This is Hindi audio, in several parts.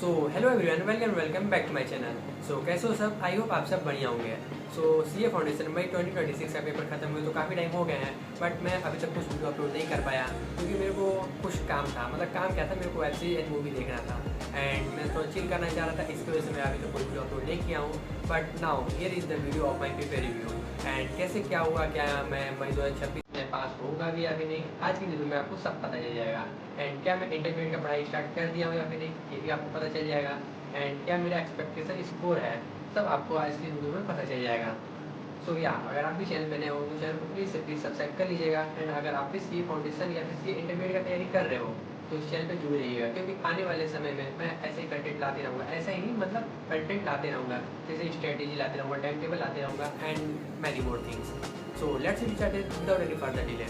Hello everyone, welcome back to my channel. कैसे हो सब? आई होप आप सब बढ़िया होंगे। सीए फाउंडेशन मई 2026 का पेपर खत्म हुए तो काफ़ी टाइम हो गया है, बट मैं अभी तक कुछ वीडियो अपलोड नहीं कर पाया क्योंकि मेरे को कुछ काम था। मतलब काम क्या था, मेरे को वेब सीरीज एंड मूवी देखना था एंड मैं थोड़ा चिल करना चाह रहा था। इसकी वजह से मैं अभी तक कोई वीडियो अपलोड नहीं किया हूँ। But now here is the video of my paper review and कैसे क्या हुआ, क्या मैं मई 2026 में पास होगा भी या फिर नहीं, आज की वीडियो में आपको सब पता चल जाएगा। एंड क्या मैं इंटरमीडिएट का पढ़ाई स्टार्ट कर दिया हूँ या फिर नहीं, ये भी आपको पता चल जाएगा। एंड क्या मेरा एक्सपेक्टेशन स्कोर है, सब आपको आज की वीडियो में पता चल जाएगा। अगर आप भी चैनल बने हो तो चैनल को प्लीज़ सब्सक्राइब कर लीजिएगा। एंड अगर आप भी सी फाउंडेशन या फिर सी इंटरमीडिएट का तैयारी कर रहे हो तो इस चैनल पर जुड़े रहिएगा, क्योंकि आने वाले समय में मैं ऐसे ही कंटेंट लाते रहूँगा। ऐसा ही नहीं, मतलब कंटेंट लाते रहूँगा, जैसे स्ट्रेटेजी लाते रहूँगा, टाइम टेबल लाते रहूँगा and many more things. Let's get started without any further delay.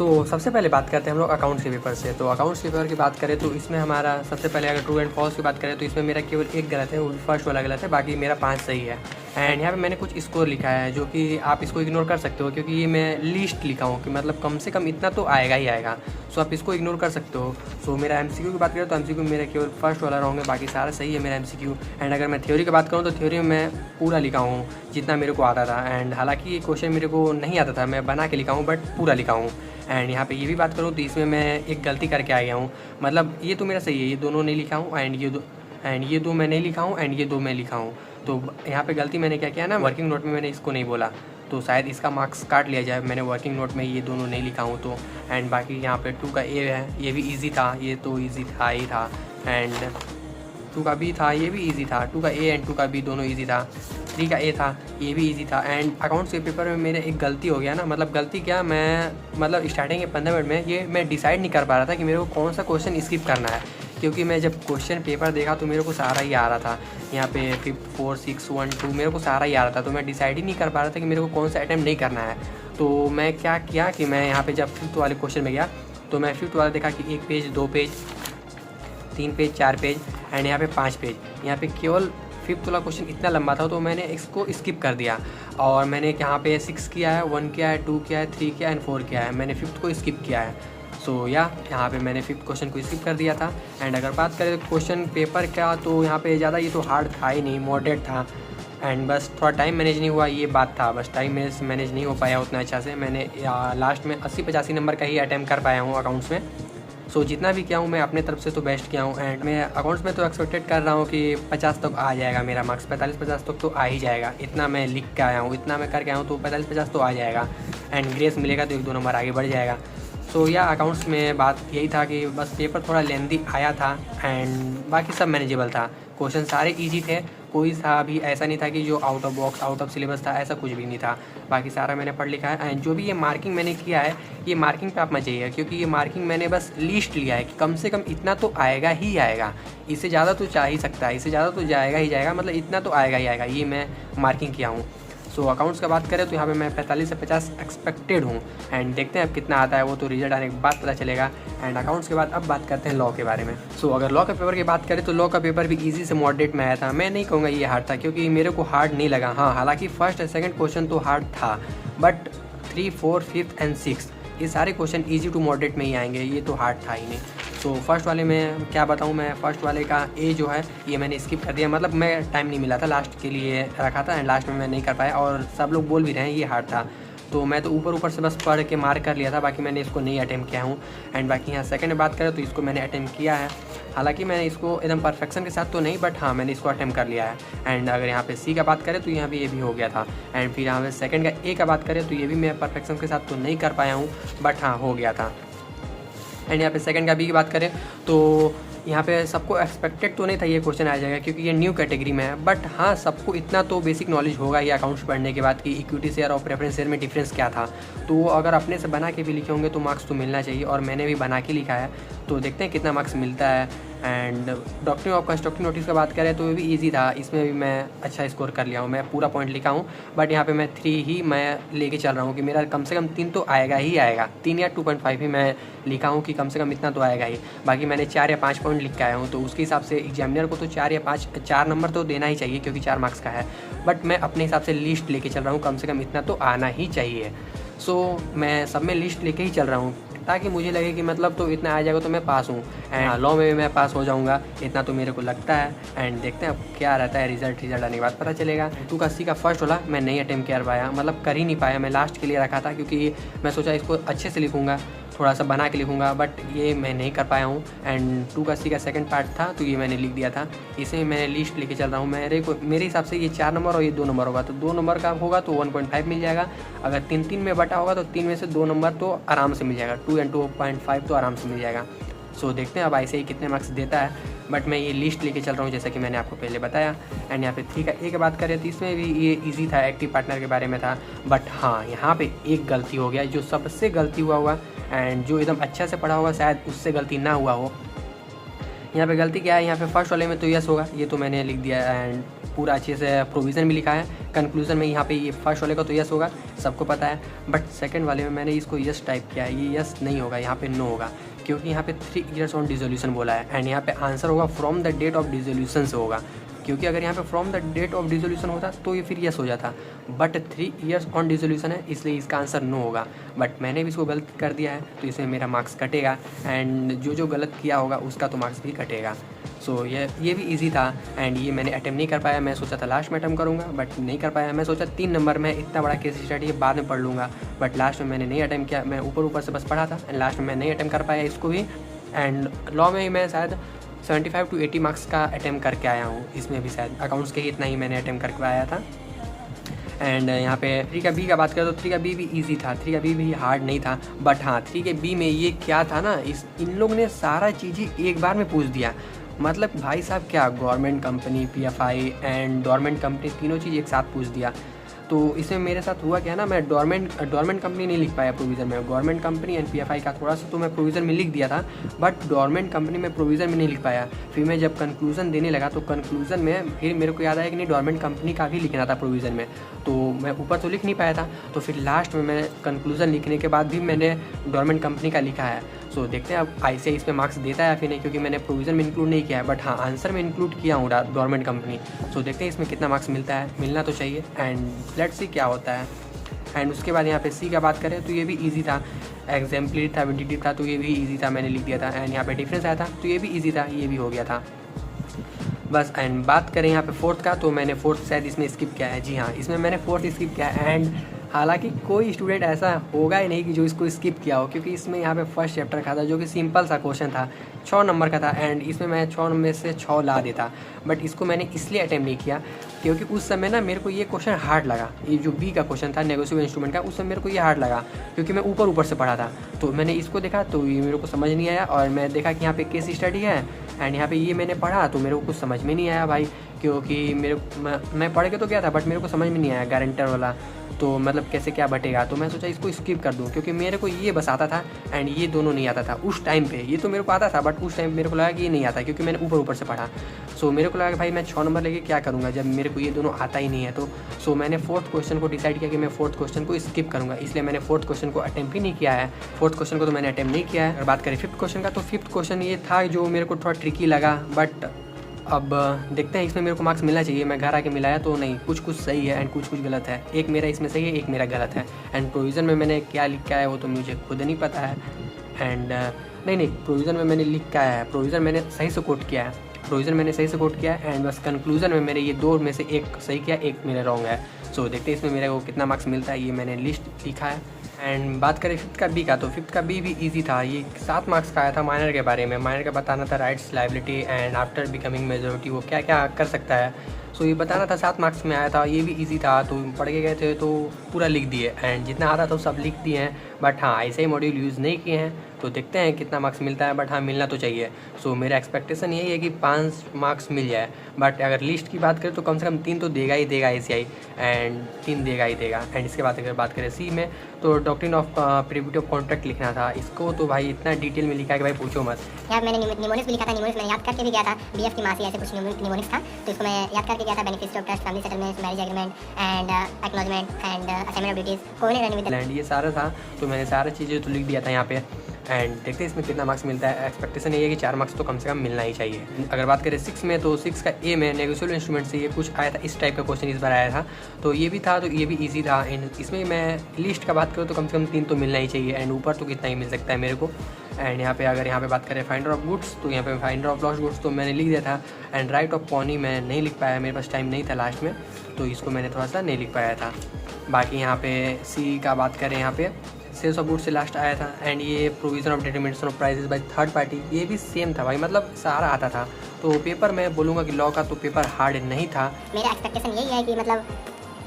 सबसे पहले बात करते हैं हम लोग अकाउंट्स के पेपर से। तो अकाउंट्स के पेपर की बात करें तो इसमें हमारा सबसे पहले अगर ट्रू एंड फॉल्स की बात करें तो इसमें मेरा केवल एक गलत है, वो फर्स्ट वाला गलत है, बाकी मेरा 5 सही है। एंड यहाँ पे मैंने कुछ स्कोर लिखा है जो कि आप इसको इग्नोर कर सकते हो, क्योंकि ये मैं लिस्ट लिखा हूँ कि मतलब कम से कम इतना तो आएगा ही आएगा। आप इसको इग्नोर कर सकते हो। मेरा एमसीक्यू की बात करें तो एमसीक्यू मेरा केवल फर्स्ट वाला रॉन्ग है, बाकी सारा सही है मेरा एमसीक्यू। एंड अगर मैं थ्योरी की बात करूँ तो थ्योरी में मैं पूरा लिखा हूँ जितना मेरे को आता था। एंड हालांकि ये क्वेश्चन मेरे को नहीं आता था, मैं बना के लिखा हूँ, बट पूरा लिखा हूँ। एंड यहाँ पे ये भी बात करूँ तो इसमें मैं एक गलती करके आ गया हूँ। मतलब ये तो मेरा सही है, ये दोनों नहीं लिखा हूँ एंड ये दो मैं नहीं लिखा हूँ एंड ये दो मैं लिखा हूँ। तो यहाँ पे गलती मैंने क्या किया ना, वर्किंग नोट में मैंने इसको नहीं बोला, तो शायद इसका मार्क्स काट लिया जाए। मैंने वर्किंग नोट में ये दोनों नहीं लिखा हूँ तो। एंड बाकी यहाँ पे 2 का ए है, ये भी ईजी था, ये तो ईजी था ही था। एंड 2 का बी था, ये भी ईजी था। 2 का ए एंड 2 का बी दोनों ईजी था। 3 का ए था, ये भी ईजी था। एंड अकाउंट्स के पेपर में मेरे एक गलती हो गया ना, मतलब गलती क्या, मैं मतलब स्टार्टिंग के 15 मिनट में ये मैं डिसाइड नहीं कर पा रहा था कि मेरे को कौन सा क्वेश्चन स्किप करना है, क्योंकि मैं जब क्वेश्चन पेपर देखा तो मेरे को सारा ही आ रहा था। यहाँ पे 5, 4, 6, 1, 2 मेरे को सारा ही आ रहा था, तो मैं डिसाइड ही नहीं कर पा रहा था कि मेरे को कौन सा अटैम्प्ट नहीं करना है। तो मैं क्या किया कि मैं यहाँ पे जब 5th वाले क्वेश्चन में गया तो मैं 5th वाला देखा कि 1 page, 2 page, 3 page, 4 page and यहाँ पे 5 पेज। यहाँ पे केवल 5th वाला क्वेश्चन इतना लंबा था तो मैंने इसको स्किप कर दिया। और मैंने यहाँ पे 6 किया है, 1 किया है, 2 किया है, 3 किया है एंड 4 किया है। मैंने 5th को स्किप किया है। यहाँ पे मैंने 5th क्वेश्चन को स्किप कर दिया था। एंड अगर बात करें क्वेश्चन पेपर का तो यहाँ पे ज़्यादा ये तो हार्ड था ही नहीं, मॉडरेट था। एंड बस थोड़ा टाइम मैनेज नहीं हुआ, ये बात था। बस टाइम मैनेज नहीं हो पाया उतना अच्छा से। मैंने लास्ट में 80-85 नंबर का ही अटैम्प्ट कर पाया हूँ अकाउंट्स में। जितना भी किया हूँ मैं अपने तरफ से तो बेस्ट किया हूँ। एंड मैं अकाउंट्स में तो एक्सपेक्टेड कर रहा हूँ कि 50 तक आ जाएगा मेरा मार्क्स, 45-50 तक तो आ ही जाएगा। इतना मैं लिख के आया हूँ, इतना मैं करके आया हूँ, तो 45-50 तो आ जाएगा। एंड ग्रेस मिलेगा तो 1-2 नंबर आगे बढ़ जाएगा। अकाउंट्स में बात यही था कि बस पेपर थोड़ा लेंदी आया था एंड बाकी सब मैनेजेबल था। क्वेश्चन सारे ईजी थे, कोई सा भी ऐसा नहीं था कि जो out of box, out of syllabus था, ऐसा कुछ भी नहीं था। बाकी सारा मैंने पढ़ लिखा है। एंड जो भी ये मार्किंग मैंने किया है, ये मार्किंग पे आप मत जाइए, क्योंकि ये मार्किंग मैंने बस लिस्ट लिया है कि कम से कम इतना तो आएगा ही आएगा, इससे ज़्यादा तो जा ही सकता है, इससे ज़्यादा तो जाएगा ही जाएगा, मतलब इतना तो आएगा ही आएगा, ये मैं मार्किंग किया हूँ। अकाउंट्स का बात करें तो यहाँ पे मैं 45 से 50 एक्सपेक्टेड हूँ। एंड देखते हैं अब कितना आता है, वो तो रिजल्ट आने के बाद पता चलेगा। एंड अकाउंट्स के बाद अब बात करते हैं लॉ के बारे में। अगर लॉ के पेपर की बात करें तो लॉ का पेपर भी इजी से मॉडरेट में आया था। मैं नहीं कहूँगा ये हार्ड था, क्योंकि मेरे को हार्ड नहीं लगा। हाँ, हालांकि फर्स्ट और सेकंड क्वेश्चन तो हार्ड था, बट 3, 4, 5 एंड 6 ये सारे क्वेश्चन ईजी टू मॉडरेट में ही आएंगे, ये तो हार्ड था ही नहीं। फर्स्ट वाले में क्या बताऊँ मैं, फर्स्ट वाले का ए जो है ये मैंने स्किप कर दिया। मतलब मैं टाइम नहीं मिला था, लास्ट के लिए रखा था एंड लास्ट में मैं नहीं कर पाया, और सब लोग बोल भी रहे हैं ये हार्ड था। तो मैं तो ऊपर से बस पढ़ के मार्क कर लिया था, बाकी मैंने इसको नहीं अटैम्प्ट किया हूँ। एंड बाकी यहाँ सेकंड में बात करें तो इसको मैंने अटैम्प्ट किया है। हालांकि मैंने इसको एकदम परफेक्शन के साथ तो नहीं, बट हाँ मैंने इसको अटैम्प्ट कर लिया है। एंड अगर यहाँ पे सी का बात करें तो यहाँ पे ये भी हो गया था। एंड फिर यहाँ पे सेकंड का ए का बात करें तो ये भी मैं परफेक्शन के साथ तो नहीं कर पाया हूँ, बट हाँ हो गया था। एंड यहाँ पे सेकंड का बी की बात करें तो यहाँ पे सबको एक्सपेक्टेड तो नहीं था ये क्वेश्चन आ जाएगा, क्योंकि ये न्यू कैटेगरी में है। बट हाँ, सबको इतना तो बेसिक नॉलेज होगा ये अकाउंट्स पढ़ने के बाद कि इक्विटी शेयर और प्रेफरेंस शेयर में डिफरेंस क्या था। तो वो अगर अपने से बना के भी लिखे होंगे तो मार्क्स तो मिलना चाहिए, और मैंने भी बना के लिखा है, तो देखते हैं कितना मार्क्स मिलता है। And doctoring of constructive notice का बात करें तो ये भी इजी था, इसमें भी मैं अच्छा स्कोर कर लिया हूँ, मैं पूरा पॉइंट लिखा हूँ। बट यहाँ पे मैं 3 ही मैं लेके चल रहा हूँ कि मेरा कम से कम 3 तो आएगा ही आएगा, 3 या 2.5 ही मैं लिखा हूँ कि कम से कम इतना तो आएगा ही। बाकी मैंने 4 या 5 पॉइंट लिख के आया हूँ, तो उसके हिसाब से एग्जामिनर को तो 4 या 5 4 नंबर तो देना ही चाहिए, क्योंकि 4 मार्क्स का है। बट मैं अपने हिसाब से लिस्ट लेके चल रहा हूँ, कम से कम इतना तो आना ही चाहिए। मैं सब में लिस्ट लेके ही चल रहा हूँ। ताकि मुझे लगे कि मतलब तो इतना आ जाएगा तो मैं पास हूँ, एंड लॉ में भी मैं पास हो जाऊँगा, इतना तो मेरे को लगता है। एंड देखते हैं अब क्या रहता है, रिजल्ट आने के बाद पता चलेगा। 2 का C का फर्स्ट वाला मैं नहीं अटेम्प्ट कर पाया, मतलब कर ही नहीं पाया, मैं लास्ट के लिए रखा था क्योंकि मैं सोचा इसको अच्छे से लिखूँगा, थोड़ा सा बना के लिखूँगा, बट ये मैं नहीं कर पाया हूँ। एंड 2 का C का सेकंड पार्ट था तो ये मैंने लिख दिया था। इसे मैंने लिस्ट लेके चल रहा हूँ। मेरे हिसाब से ये 4 नंबर और ये 2 नंबर होगा, तो 2 नंबर का होगा तो 1.5 मिल जाएगा। अगर 3-3 में बटा होगा तो 3 में से 2 नंबर तो आराम से मिल जाएगा, 2 and 2.5 तो आराम से मिल जाएगा। सो देखते हैं अब ऐसे ही कितने मार्क्स देता है, बट मैं ये लिस्ट लेके चल रहा हूँ जैसा कि मैंने आपको पहले बताया। एंड यहाँ पे 3 का A की बात करें तो इसमें भी ये इजी था, एक्टिव पार्टनर के बारे में था, बट हाँ यहाँ पे एक गलती हो गया, जो सबसे गलती हुआ एंड जो एकदम अच्छा से पढ़ा होगा शायद उससे गलती ना हुआ हो। यहाँ पे गलती क्या है, यहाँ पे फर्स्ट वाले में तो यस होगा, ये तो मैंने लिख दिया एंड पूरा अच्छे से प्रोविज़न भी लिखा है। कंक्लूजन में यहाँ पे ये फर्स्ट वाले का तो यस होगा, सबको पता है, बट सेकंड वाले में मैंने इसको यस टाइप किया है, ये यस नहीं होगा, यहाँ पे नो होगा, क्योंकि यहाँ पे 3 years ऑन डिसोल्यूशन बोला है। एंड यहाँ पे आंसर होगा from the date of dissolution से होगा, क्योंकि अगर यहाँ पे from the date of dissolution होता तो ये फिर यस हो जाता, बट 3 years ऑन डिसोल्यूशन है इसलिए इसका आंसर नो होगा। बट मैंने भी इसको गलत कर दिया है तो इसमें मेरा मार्क्स कटेगा, एंड जो गलत किया होगा उसका तो मार्क्स भी कटेगा। सो ये भी इजी था एंड ये मैंने अटेम्प्ट नहीं कर पाया। मैं सोचा था लास्ट में अटेम्प्ट करूँगा बट नहीं कर पाया। मैं सोचा 3 नंबर में इतना बड़ा केस स्टडी है बाद में पढ़ लूँगा, बट लास्ट में मैंने नहीं अटेम्प्ट किया। मैं ऊपर से बस पढ़ा था एंड लास्ट में मैं नहीं अटेम्प्ट कर पाया इसको भी। एंड लॉ में ही मैं शायद 75 to 80 मार्क्स का अटेम्प्ट करके आया हूँ, इसमें भी शायद अकाउंट्स के ही इतना ही मैंने अटेम्प्ट करके आया था। एंड यहाँ पे 3 का B का बात करें तो 3 का B भी इजी था, 3 का B भी हार्ड नहीं था, बट हाँ 3 के B में ये क्या था ना, इन लोग ने सारा चीज़ें एक बार में पूछ दिया। मतलब भाई साहब क्या government company, PFI and government company तीनों चीज़ एक साथ पूछ दिया। तो इसमें मेरे साथ हुआ क्या ना, मैं गवर्नमेंट कंपनी नहीं लिख पाया प्रोविज़न में। गवर्नमेंट कंपनी एंड PFI का थोड़ा सा तो मैं प्रोविज़न में लिख दिया था, बट गवर्नमेंट कंपनी में प्रोविज़न में नहीं लिख पाया। फिर मैं जब कंक्लूजन देने लगा तो कंक्लूजन में फिर मेरे को याद आया कि नहीं गवर्नमेंट कंपनी का भी लिखना था प्रोविज़न में, तो मैं ऊपर तो लिख नहीं पाया था। तो फिर लास्ट में मैं कंक्लूजन लिखने के बाद भी मैंने गवर्नमेंट कंपनी का लिखा है। सो देखते हैं अब ऐसे इस पर मार्क्स देता है या फिर नहीं, क्योंकि मैंने प्रोविज़न में इंक्लूड नहीं किया है, बट हाँ आंसर में इंक्लूड किया हूँ गवर्नमेंट कंपनी। सो देखते हैं इसमें कितना मार्क्स मिलता है, मिलना तो चाहिए एंड लेट्स सी क्या होता है। एंड उसके बाद यहाँ पे C का बात करें तो ये भी इजी था, एग्जाम्पलरी था, विडिटिव था, तो ये भी इजी था, मैंने लिख दिया था। एंड यहाँ पे डिफरेंस आया था तो ये भी इजी था, ये भी हो गया था बस। एंड बात करें यहाँ पे 4th का, तो मैंने 4th शायद इसमें स्किप किया है। जी हाँ, इसमें मैंने 4th स्किप किया है। एंड हालांकि कोई स्टूडेंट ऐसा होगा ही नहीं कि जो इसको स्किप किया हो, क्योंकि इसमें यहाँ पे फर्स्ट चैप्टर का था जो कि सिंपल सा क्वेश्चन था, 6 नंबर का था एंड इसमें मैं 6 में से 6 ला देता। बट इसको मैंने इसलिए अटेम्प्ट नहीं किया क्योंकि उस समय ना मेरे को ये क्वेश्चन हार्ड लगा। ये जो B का क्वेश्चन था नेगोशिएबल इंस्ट्रूमेंट का, उस समय मेरे को ये हार्ड लगा क्योंकि मैं ऊपर से पढ़ा था। तो मैंने इसको देखा तो ये मेरे को समझ नहीं आया, और मैं देखा कि यहाँ पे केस स्टडी है एंड यहाँ पे ये मैंने पढ़ा तो मेरे को कुछ समझ में नहीं आया भाई, क्योंकि मैं पढ़ के तो गया था बट मेरे को समझ में नहीं आया गारंटर वाला, तो मतलब कैसे क्या बटेगा। तो मैं सोचा इसको स्किप कर दूं, क्योंकि मेरे को ये बस आता था एंड ये दोनों नहीं आता था उस टाइम पे। ये तो मेरे को आता था बट उस टाइम मेरे को लगा कि ये नहीं आता, क्योंकि मैंने ऊपर से पढ़ा। सो मेरे को लगा कि भाई मैं 6 नंबर लेके क्या करूँगा जब मेरे को ये दोनों आता ही नहीं है। तो सो मैंने 4th क्वेश्चन को डिसाइड किया कि मैं 4th क्वेश्चन को स्किप करूँगा, इसलिए मैंने 4th क्वेश्चन को अटेम्प्ट ही नहीं किया है। 4th क्वेश्चन को तो मैंने अटेम्प्ट नहीं किया है। अगर बात करें 5th क्वेश्चन का, तो 5th क्वेश्चन ये था जो मेरे को थोड़ा ट्रिकी लगा, बट अब देखते हैं इसमें मेरे को मार्क्स मिलना चाहिए। मैं घर आके मिलाया तो नहीं, कुछ सही है एंड कुछ गलत है। एक मेरा इसमें सही है, एक मेरा गलत है। एंड प्रोविज़न में मैंने क्या लिखा है वो तो मुझे खुद नहीं पता है। एंड नहीं प्रोविज़न में मैंने लिख क्या है, प्रोविज़न मैंने सही से कोट किया है, प्रोविज़न मैंने सही से कोट किया है। एंड बस कंक्लूजन में मेरे ये 2 में से 1 सही किया, 1 मेरा रॉन्ग है। सो देखते हैं इसमें मेरे को कितना मार्क्स मिलता है, ये मैंने लिस्ट लिखा है। एंड बात करें 5th का B का, तो 5th का B भी इजी था। ये 7 मार्क्स का आया था माइनर के बारे में। माइनर का बताना था rights, liability and after becoming majority वो क्या क्या कर सकता है, सो ये बताना था। 7 मार्क्स में आया था, ये भी इजी था, तो पढ़ के गए थे तो पूरा लिख दिए एंड जितना आता था सब लिख दिए हैं। बट हाँ ऐसे ही मॉड्यूल यूज़ नहीं किए हैं, तो देखते हैं कितना मार्क्स मिलता है। बट हाँ मिलना तो चाहिए। सो मेरा एक्सपेक्टेशन यही है कि 5 मार्क्स मिल जाए। बट अगर लिस्ट की बात करें तो कम से कम 3 तो देगा ही देगा ACI, एंड 3 देगा ही देगा। एंड इसके बाद अगर बात करें C में, तो doctrine of privilege of contract लिखना था। इसको तो भाई इतना डिटेल में लिखा है कि भाई पूछो मत। यार मैंने निमोनिक्स भी लिखा था, निमोनिक्स मैंने याद करके भी गया था। BF की मासी ऐसे कुछ निमोनिक्स था, तो इसको मैं याद करके गया था। Benefits of trust, family settlement, marriage agreement and acknowledgement and assignment of duties, covenant with land, ये सारा था। तो मैंने सारा चीज़ें तो लिख दिया था यहाँ पे। एंड देखते हैं इसमें कितना मार्क्स मिलता है। एक्सपेक्टेशन ये है कि 4 मार्क्स तो कम से कम मिलना ही चाहिए। अगर बात करें 6 में, तो 6 का ए में नेगोशिएबल इंस्ट्रूमेंट से ये कुछ आया था, इस टाइप का क्वेश्चन इस बार आया था, तो ये भी था, तो ये भी ईजी था। एंड इसमें मैं लिस्ट का बात करूँ तो कम से कम 3 तो मिलना ही चाहिए, एंड ऊपर तो कितना ही मिल सकता है मेरे को। एंड यहाँ पे अगर यहाँ पे बात करें फाइंडर ऑफ गुड्स, तो यहाँ पे फाइंडर ऑफ लॉस्ट गुड्स तो मैंने लिख दिया था। एंड राइट ऑफ पॉनी मैं नहीं लिख पाया, मेरे पास टाइम नहीं था लास्ट में, तो इसको मैंने थोड़ा सा नहीं लिख पाया था। बाकी यहाँ पे सी का बात करें, यहाँ पे सेल्स ऑफ गुड्स से लास्ट आया था। एंड ये provision of determination of prices by third party, ये भी सेम था भाई, मतलब सारा आता था। तो पेपर मैं बोलूँगा कि लॉ का तो पेपर हार्ड नहीं था। मेरा एक्सपेक्टेशन यही है कि मतलब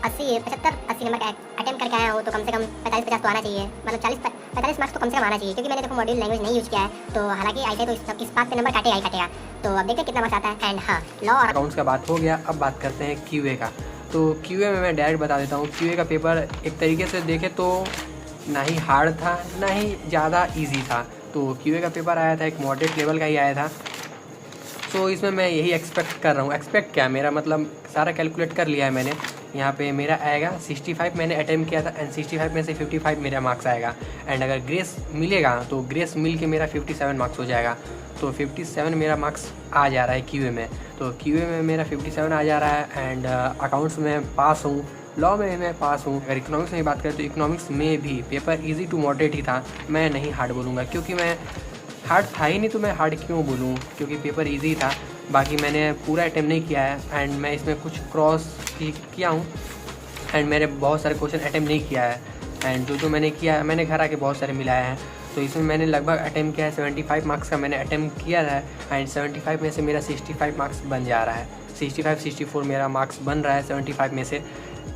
80 नंबर का अटेम्प्ट करके आया हूँ, तो कम से कम 45-50 तो आना चाहिए, मतलब 45 मार्क्स तो कम से कम आना चाहिए, क्योंकि मैंने देखो मॉड्यूल लैंग्वेज नहीं यूज़ किया है, तो हालांकि ऐसे तो इस बात पे नंबर काटेगा ही काटेगा। तो अब देखते हैं कितना मार्क्स आता है। एंड हाँ, लॉ और अकाउंट्स का बात हो गया, अब बात करते हैं क्यूए का। तो क्यूए में मैं डायरेक्ट बता देता हूँ, क्यूए का पेपर एक तरीके से देखे तो ना ही हार्ड था ना ही ज़्यादा ईजी था। तो क्यूए का पेपर आया था, एक मॉडरेट लेवल का ही आया था। तो इसमें मैं यही एक्सपेक्ट कर रहा हूँ, एक्सपेक्ट क्या, मेरा मतलब सारा कैलकुलेट कर लिया है मैंने। यहाँ पे मेरा आएगा 65 मैंने अटेम्प्ट किया था, एंड 65 में से 55 मेरा मार्क्स आएगा। एंड अगर ग्रेस मिलेगा तो ग्रेस मिल के मेरा 57 मार्क्स हो जाएगा। तो 57 मेरा मार्क्स आ जा रहा है क्यूए में, तो क्यूए में मेरा 57 आ जा रहा है। एंड अकाउंट्स में पास हूँ, लॉ में मैं पास हूँ। अगर इकोनॉमिक्स में बात करें तो इकोनॉमिक्स में भी पेपर इजी टू मॉडरेट ही था, मैं नहीं हार्ड बोलूँगा, क्योंकि मैं हार्ड था ही नहीं, तो मैं हार्ड क्यों बोलूँ, क्योंकि पेपर इजी था। बाकी मैंने पूरा अटेम्प्ट नहीं किया है, एंड मैं इसमें कुछ क्रॉस किया हूँ, एंड मैंने बहुत सारे क्वेश्चन अटेम्प्ट नहीं किया है। एंड जो मैंने किया है, मैंने घर आके बहुत सारे मिलाया है। तो इसमें मैंने लगभग अटेम्प्ट किया है 75 मार्क्स का मैंने अटेम्प्ट किया है। एंड 75 में से मेरा 65 मार्क्स बन जा रहा है, 65-64 मेरा मार्क्स बन रहा है 75 में से।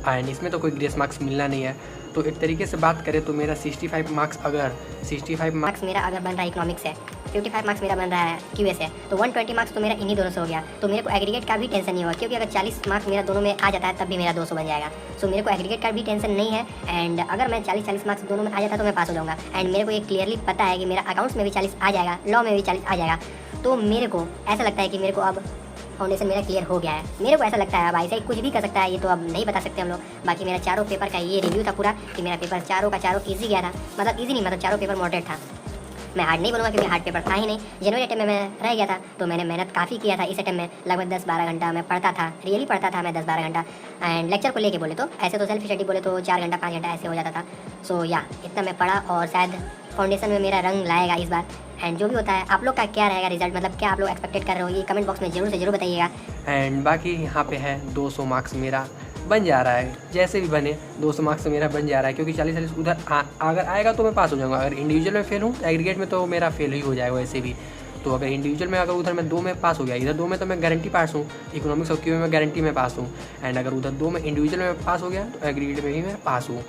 एंड इसमें तो कोई ग्रेस मार्क्स मिलना नहीं है। तो एक तरीके से बात करें तो मेरा 65 मार्क्स मेरा अगर बन रहा है इकोनॉमिक्स से, 55 मार्क्स मेरा बन रहा है क्यूए से, तो 120 मार्क्स तो मेरा इन्हीं दोनों से हो गया। तो मेरे को एग्रीगेट का भी टेंशन नहीं होगा, क्योंकि अगर 40 मार्क्स मेरा दोनों में आ जाता है तब भी मेरा 200 बन जाएगा। सो मेरे को एग्रीगेट का भी टेंशन नहीं है। एंड अगर मैं 40 मार्क्स दोनों में आ जाता तो मैं पास हो जाऊँगा। एंड मेरे को ये क्लियरली पता है कि मेरा अकाउंट्स में भी 40 आ जाएगा, लॉ में भी 40 आ जाएगा। तो मेरे को ऐसा लगता है कि मेरे को अब फाउंडेशन मेरा क्लियर हो गया है, मेरे को ऐसा लगता है। अब ऐसा ही कुछ भी कर सकता है, ये तो अब नहीं बता सकते हम लोग। बाकी मेरा चारों पेपर का ये रिव्यू था पूरा, कि मेरा पेपर चारों का चारों ईजी गया था, मतलब ईजी नहीं, मतलब चारों पेपर मॉडरेट था। मैं हार्ड नहीं बोलूँगा, क्योंकि हार्ड पेपर था ही नहीं। जनवरी अटेम्प्ट में मैं रह गया था, तो मैंने मेहनत काफ़ी किया था। इस अटेम्प्ट में लगभग 10-12 घंटा मैं पढ़ता था, रियली पढ़ता था मैं 10-12 घंटा। एंड लेक्चर को लेके बोले तो, ऐसे तो सेल्फ स्टडी बोले तो 4 घंटा 5 घंटा ऐसे हो जाता था। सो या इतना मैं पढ़ा, और शायद फाउंडेशन में मेरा रंग लाएगा इस बार। एंड जो भी होता है, आप लोग का क्या रहेगा रिजल्ट, मतलब क्या आप लोग एक्सपेक्टेड कर रहे हो, ये कमेंट बॉक्स में जरूर से जरूर बताइएगा। एंड बाकी यहाँ पे है 200 मार्क्स मेरा बन जा रहा है, जैसे भी बने 200 मार्क्स मेरा बन जा रहा है, क्योंकि 40 उधर अगर आएगा तो मैं पास हो जाऊँगा। अगर इंडिविजुअल में फेल हूँ, एग्रीगेट में तो मेरा फेल ही हो जाएगा वैसे भी। तो अगर इंडिविजुअल में, अगर उधर मैं 2 में पास हो गया, इधर 2 में तो मैं गारंटी पास हूँ, इकोनॉमिक्स और क्यूए में गारंटी में पास हूँ। एंड अगर उधर 2 में इंडिविजुअल में पास हो गया तो एग्रीगेट में भी मैं पास हूँ।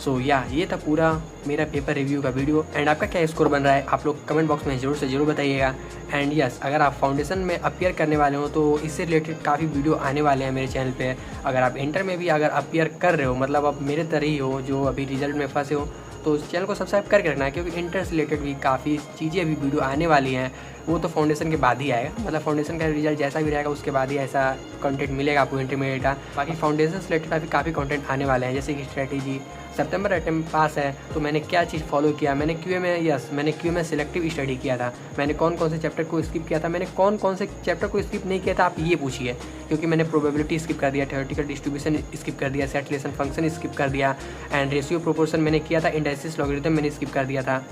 सो या ये था पूरा मेरा पेपर रिव्यू का वीडियो। एंड आपका क्या स्कोर बन रहा है आप लोग कमेंट बॉक्स में ज़रूर से ज़रूर बताइएगा। एंड यस, अगर आप फाउंडेशन में अपीयर करने वाले हो तो इससे रिलेटेड काफ़ी वीडियो आने वाले हैं मेरे चैनल पे। अगर आप इंटर में भी अगर अपीयर कर रहे हो, मतलब आप मेरे तरह ही हो जो अभी रिजल्ट में फंसे हो, तो उस चैनल को सब्सक्राइब करके रखना है, क्योंकि इंटर से रिलेटेड भी काफ़ी चीज़ें अभी वीडियो आने वाली हैं। वो तो फाउंडेशन के बाद ही आएगा, मतलब फाउंडेशन का रिजल्ट जैसा भी रहेगा उसके बाद ही ऐसा कंटेंट मिलेगा आपको इंटरमीडिएट का। बाकी फाउंडेशन से रिलेटेड काफ़ी कंटेंट आने वाले हैं, जैसे कि स्ट्रेटेजी, सितंबर अटेम्प्ट पास है तो मैंने क्या चीज़ फॉलो किया, मैंने क्यूए में सिलेक्टिव स्टडी किया था, मैंने कौन कौन से चैप्टर को स्किप किया था, मैंने कौन कौन से चैप्टर को स्किप नहीं किया था, आप ये पूछिए। क्योंकि मैंने प्रोबेबिलिटी स्किप कर दिया, थ्योरेटिकल डिस्ट्रीब्यूशन स्किप कर दिया, सेट रिलेशन फंक्शन स्किप कर दिया, एंड रेशियो प्रोपोर्शन मैंने किया था, इंडाइसिस लॉगरिथम मैंने स्किप कर दिया था,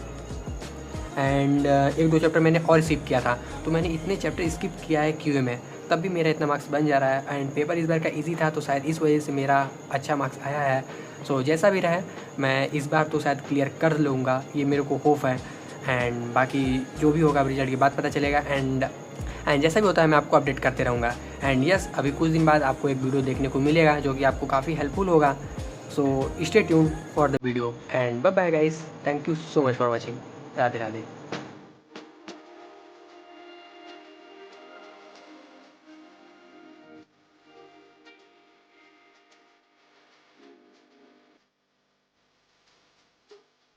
एंड 1-2 चैप्टर मैंने और स्किप किया था। तो मैंने इतने चैप्टर स्किप किया है क्यूए में, तब भी मेरा इतना मार्क्स बन जा रहा है। एंड पेपर इस बार का इजी था, तो शायद इस वजह से मेरा अच्छा मार्क्स आया है। सो जैसा भी रहे, मैं इस बार तो शायद क्लियर कर लूँगा, ये मेरे को होप है। एंड बाकी जो भी होगा रिजल्ट के बाद पता चलेगा। एंड जैसा भी होता है मैं आपको अपडेट करते रहूँगा। एंड यस, अभी कुछ दिन बाद आपको एक वीडियो देखने को मिलेगा जो कि आपको काफ़ी हेल्पफुल होगा। So stay tuned for the video and bye bye guys, thank you so much for watching. Radhe Radhe.